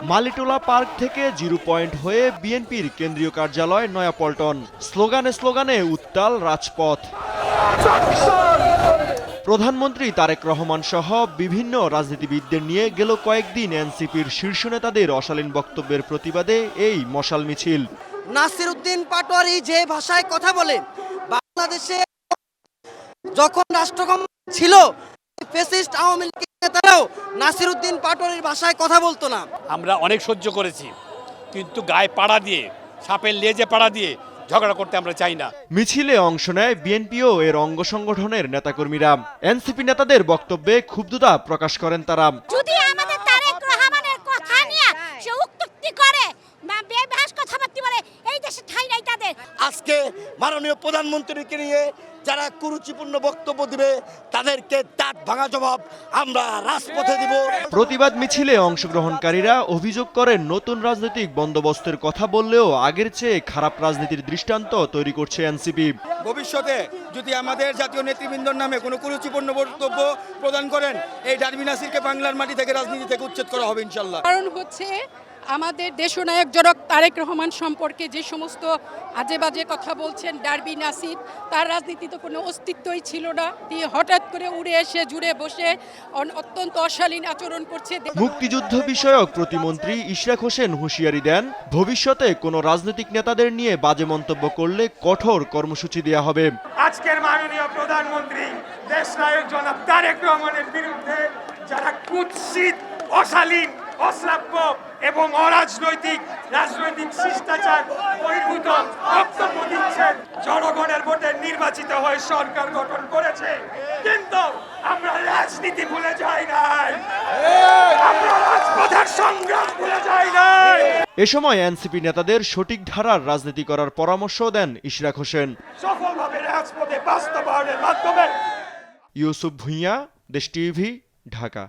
Malitola park থেকে zero point হয়ে বিএনপির কেন্দ্রীয় কার্যালয় নয়াপল্টন। স্লোগানে স্লোগানে উত্তাল রাজপথ। প্রধানমন্ত্রী তারেক রহমান সহ বিভিন্ন রাজনীতিবিদদের নিয়ে গেল কয়েকদিন এনসিপির শীর্ষ নেতাদের অশালীন বক্তব্যের প্রতিবাদে এই মশাল মিছিল। নাসির উদ্দিন পাটোয়ারি যে ভাষায় কথা বলে, বাংলাদেশে যখন রাষ্ট্রগম ছিল ফ্যাসিস্ট আওয়ামী লীগের নেতারাও নাসির উদ্দিন পাটোয়ারির ভাষায় কথা বলতো না। আমরা অনেক সহ্য করেছি, কিন্তু গায়ে পাড়া দিয়ে, সাপের লেজে পাড়া দিয়ে ঝগড়া করতে আমরা চাই না। মিছিলে অংশ নেয় বিএনপি ও এর অঙ্গ সংগঠনের নেতাকর্মীরা। এনসিপি নেতাদের বক্তব্যে ক্ষুব্ধতা প্রকাশ করেন তারা। যদি আমাদের তারেক রহমানের কথা নিয়ে সে উক্তি করে বা বেবাস কথাবার্তা বলে, এই দেশে ঠাঁই নাই তাদের। আজকে মাননীয় প্রধানমন্ত্রীকে নিয়ে যারা কুরুচিপূর্ণ বক্তব্য দিবে তাদেরকে দাঁত ভাঙা জবাব আমরা রাজপথে দিব। প্রতিবাদ মিছিলে অংশগ্রহণকারীরা অভিযোগ করেন নতুন রাজনৈতিক বন্দোবস্তের কথা বললেও আগের চেয়ে খারাপ রাজনীতির দৃষ্টান্ত তৈরি করছে এনসিপি। ভবিষ্যতে যদি আমাদের জাতীয় নেতৃবৃন্দর নামে কোনো কুরুচিপূর্ণ বক্তব্য প্রদান করেন, এই ডারবি নাসিরকে বাংলার মাটি থেকে রাজনীতি থেকে উচ্ছেদ করা হবে ইনশাল্লাহ। কারণ হচ্ছে আমাদের দেশনায়ক জনক তারেক রহমান সম্পর্কে যে সমস্ত আজে বাজে কথা বলছেন ডারবি নাসির, তার রাজনীতিতে কোনো অস্তিত্বই ছিল না। তিনি হঠাৎ করে উড়ে এসে জুড়ে বসে অত্যন্ত অশালীন আচরণ করছে। মুক্তিযুদ্ধ বিষয়ক প্রতিমন্ত্রী ইশরাক হোসেন হুঁশিয়ারি দেন, ভবিষ্যতে কোনো রাজনৈতিক নেতাদের নিয়ে বাজে মন্তব্য করলে কঠোর কর্মসূচি দেওয়া হবে। আজকের মাননীয় প্রধানমন্ত্রী দেশনায়ক জনাব তারেক রহমানের বিরুদ্ধে যারা কুৎসিত, অশালীন, অশ্রাব্য এবং রাজনৈতিক শিষ্টাচার বহির্ভূত বক্তব্য দিচ্ছেন, জনগণের ভোটে নির্বাচিত হয়ে সরকার গঠন করেছে, কিন্তু আমরা রাজনীতি ভুলে যাই নাই, আমরা রাজপথের সংগ্রাম ভুলে যাই নাই। এ সময় এনসিপি নেতাদের সঠিক ধারার রাজনীতি করার পরামর্শ দেন ইশরাক হোসেন। সফলভাবে রাজপথে বাস্তবায়নের মাধ্যমে। ইউসুফ ভুঁইয়া, দেশ টিভি, ঢাকা।